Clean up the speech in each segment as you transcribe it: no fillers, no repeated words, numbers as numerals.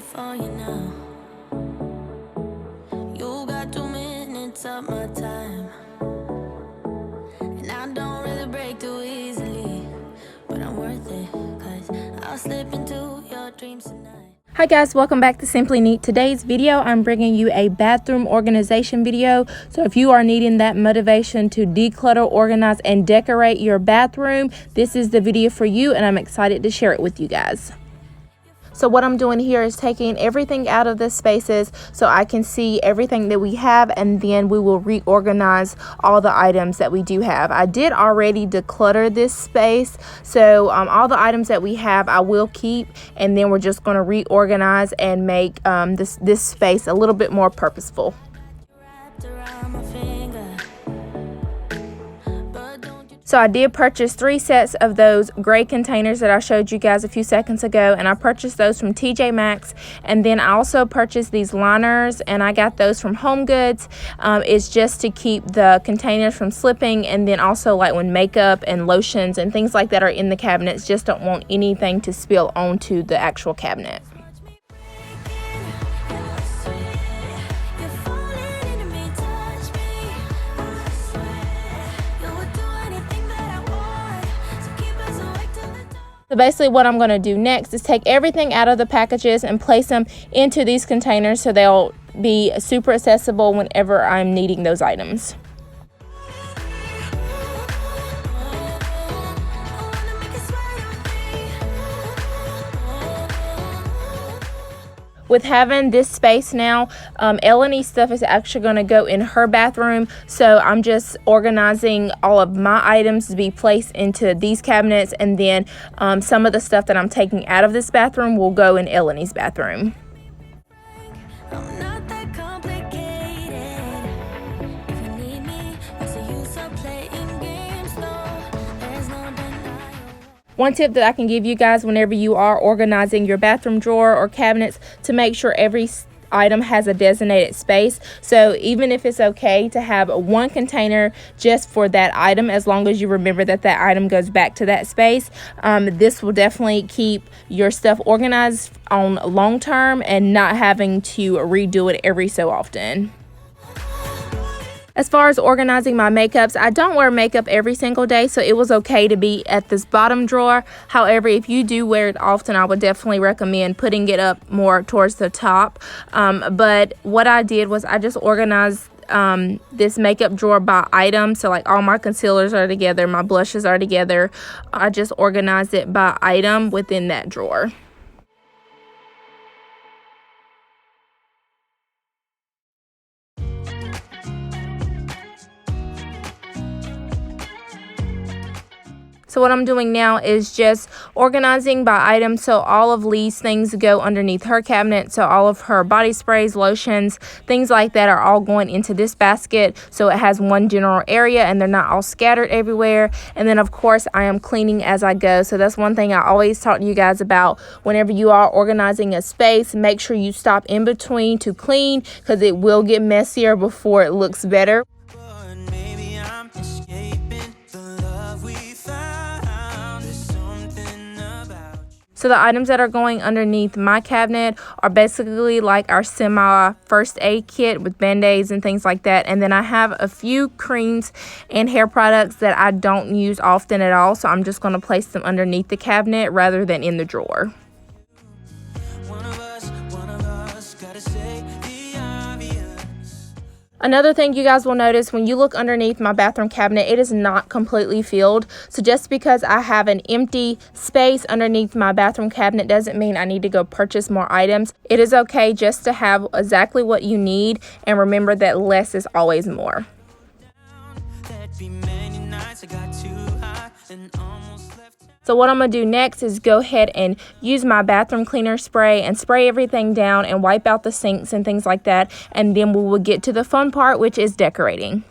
for you now. You got 2 minutes of my time, and I don't really break too easily, but I'm worth it, 'cause I'll slip into your dreams tonight. Hi guys, welcome back to Simply Neat. Today's video, I'm bringing you a bathroom organization video. So if you are needing that motivation to declutter, organize, and decorate your bathroom, this is the video for you, and I'm excited to share it with you guys. So what I'm doing here is taking everything out of the spaces so I can see everything that we have, and then we will reorganize all the items that we do have. I did already declutter this space, so all the items that we have I will keep, and then we're just going to reorganize and make this space a little bit more purposeful. So I did purchase 3 sets of those gray containers that I showed you guys a few seconds ago, and I purchased those from TJ Maxx. And then I also purchased these liners, and I got those from Home Goods. It's just to keep the containers from slipping, and then also like when makeup and lotions and things like that are in the cabinets, just don't want anything to spill onto the actual cabinet. So basically what I'm going to do next is take everything out of the packages and place them into these containers so they'll be super accessible whenever I'm needing those items. With having this space now, Eleanie's stuff is actually going to go in her bathroom, so I'm just organizing all of my items to be placed into these cabinets, and then some of the stuff that I'm taking out of this bathroom will go in Eleanie's bathroom. One tip that I can give you guys whenever you are organizing your bathroom drawer or cabinets, to make sure every item has a designated space. So even if it's okay to have one container just for that item, as long as you remember that that item goes back to that space, this will definitely keep your stuff organized on long term and not having to redo it every so often. As far as organizing my makeups, I don't wear makeup every single day, so it was okay to be at this bottom drawer. However, if you do wear it often, I would definitely recommend putting it up more towards the top. But what I did was I just organized this makeup drawer by item. So like all my concealers are together, my blushes are together. I just organized it by item within that drawer. So what I'm doing now is just organizing by item, so all of Lee's things go underneath her cabinet. So all of her body sprays, lotions, things like that are all going into this basket, so it has one general area and they're not all scattered everywhere. And then of course I am cleaning as I go, so that's one thing I always talk to you guys about. Whenever you are organizing a space, make sure you stop in between to clean, because it will get messier before it looks better. So the items that are going underneath my cabinet are basically like our semi first aid kit with band-aids and things like that. And then I have a few creams and hair products that I don't use often at all, so I'm just going to place them underneath the cabinet rather than in the drawer. Another thing you guys will notice when you look underneath my bathroom cabinet, it is not completely filled. So just because I have an empty space underneath my bathroom cabinet doesn't mean I need to go purchase more items. It is okay just to have exactly what you need, and remember that less is always more. So what I'm going to do next is go ahead and use my bathroom cleaner spray and spray everything down and wipe out the sinks and things like that. And then we will get to the fun part, which is decorating.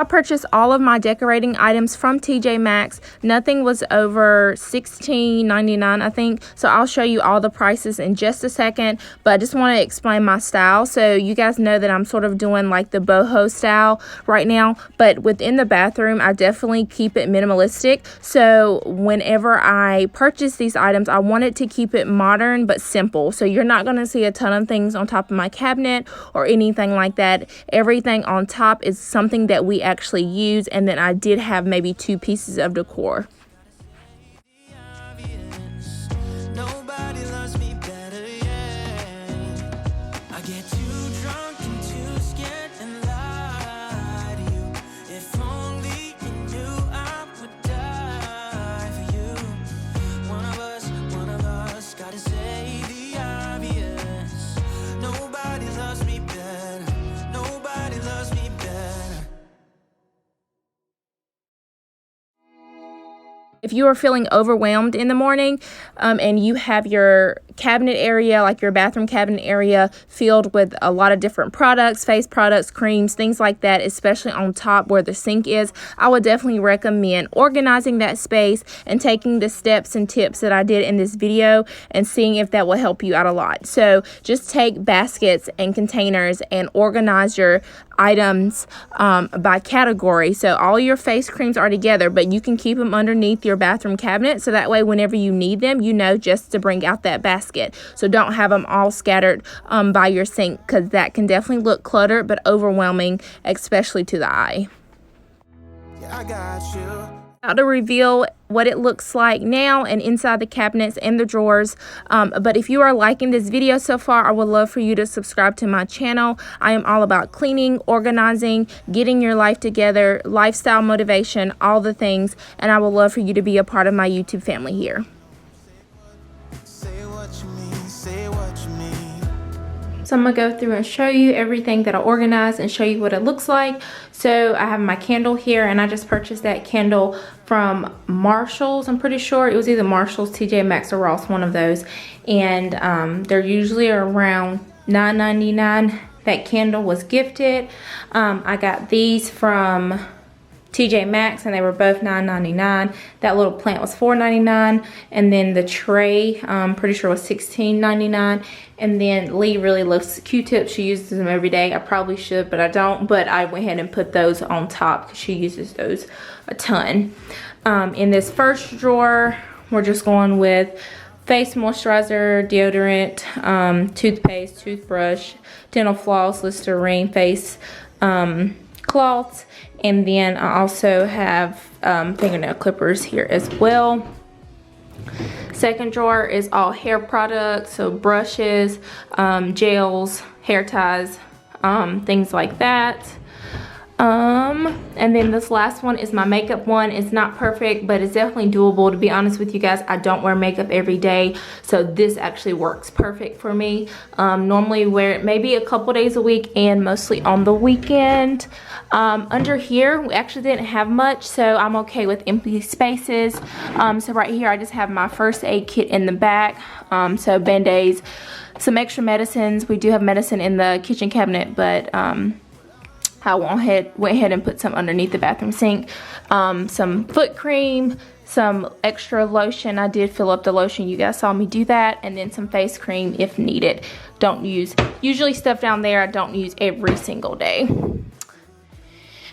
I purchased all of my decorating items from TJ Maxx. Nothing was over $16.99, I think. So I'll show you all the prices in just a second. But I just want to explain my style. So you guys know that I'm sort of doing like the boho style right now. But within the bathroom, I definitely keep it minimalistic. So whenever I purchase these items, I wanted to keep it modern but simple. So you're not going to see a ton of things on top of my cabinet or anything like that. Everything on top is something that we actually use, and then I did have maybe 2 pieces of decor. If you are feeling overwhelmed in the morning and you have your cabinet area, like your bathroom cabinet area, filled with a lot of different products, face products, creams, things like that, especially on top where the sink is, I would definitely recommend organizing that space and taking the steps and tips that I did in this video and seeing if that will help you out a lot. So just take baskets and containers and organize your items by category. So all your face creams are together, but you can keep them underneath your bathroom cabinet, so that way whenever you need them, you know just to bring out that basket. So don't have them all scattered by your sink, because that can definitely look cluttered but overwhelming, especially to the eye. Yeah, I got you. About to reveal what it looks like now and inside the cabinets and the drawers. But if you are liking this video so far, I would love for you to subscribe to my channel. I am all about cleaning, organizing, getting your life together, lifestyle motivation, all the things. And I would love for you to be a part of my YouTube family here. So I'm going to go through and show you everything that I organized and show you what it looks like. So I have my candle here, and I just purchased that candle from Marshall's. I'm pretty sure it was either Marshall's, TJ Maxx, or Ross, one of those. And they're usually around $9.99. That candle was gifted. I got these from TJ Maxx, and they were both $9.99. That little plant was $4.99, and then the tray, pretty sure was $16.99. And then Lee really loves Q-tips. She uses them every day. I probably should, but I don't. But I went ahead and put those on top because she uses those a ton. In this first drawer, we're just going with face moisturizer, deodorant, toothpaste, toothbrush, dental floss, Listerine, face cloths. And then I also have fingernail clippers here as well. Second drawer is all hair products, so brushes, gels, hair ties, things like that. And then this last one is my makeup one. It's not perfect, but it's definitely doable. To be honest with you guys, I don't wear makeup every day, so this actually works perfect for me. Normally wear it maybe a couple days a week and mostly on the weekend. Under here, we actually didn't have much, so I'm okay with empty spaces. So right here, I just have my first aid kit in the back. So Band-Aids, some extra medicines. We do have medicine in the kitchen cabinet, but I went ahead and put some underneath the bathroom sink. Some foot cream, some extra lotion. I did fill up the lotion. You guys saw me do that. And then some face cream if needed. Don't use, usually stuff down there I don't use every single day.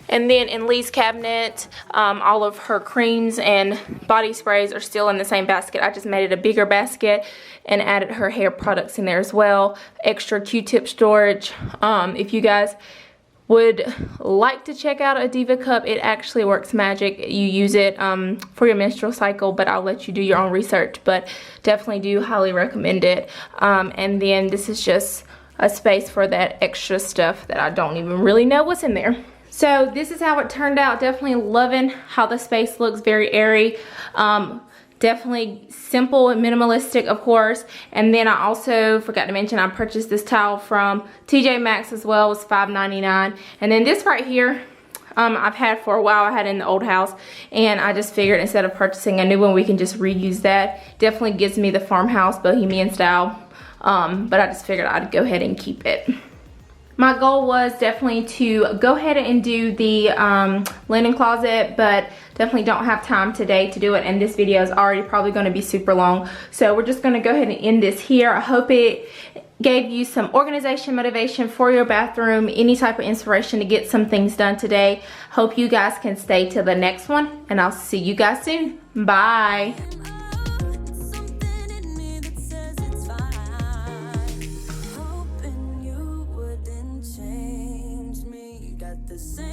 And then in Lee's cabinet, all of her creams and body sprays are still in the same basket. I just made it a bigger basket and added her hair products in there as well. Extra Q-tip storage. If you guys would like to check out a Diva cup, it actually works magic. You use it for your menstrual cycle, but I'll let you do your own research, but definitely do highly recommend it. And then this is just a space for that extra stuff that I don't even really know what's in there. So this is how it turned out. Definitely loving how the space looks, very airy. Definitely simple and minimalistic, of course. And then I also forgot to mention I purchased this towel from TJ Maxx as well. It was $5.99. And then this right here, I've had for a while. I had it in the old house, and I just figured instead of purchasing a new one, we can just reuse that. Definitely gives me the farmhouse bohemian style, but I just figured I'd go ahead and keep it. my goal was definitely to go ahead and do the linen closet, but definitely don't have time today to do it, and this video is already probably going to be super long. So we're just going to go ahead and end this here. I hope it gave you some organization motivation for your bathroom, any type of inspiration to get some things done today. Hope you guys can stay till the next one, and I'll see you guys soon. Bye. Something in me that says it's fine. Hoping you wouldn't change me. Got the same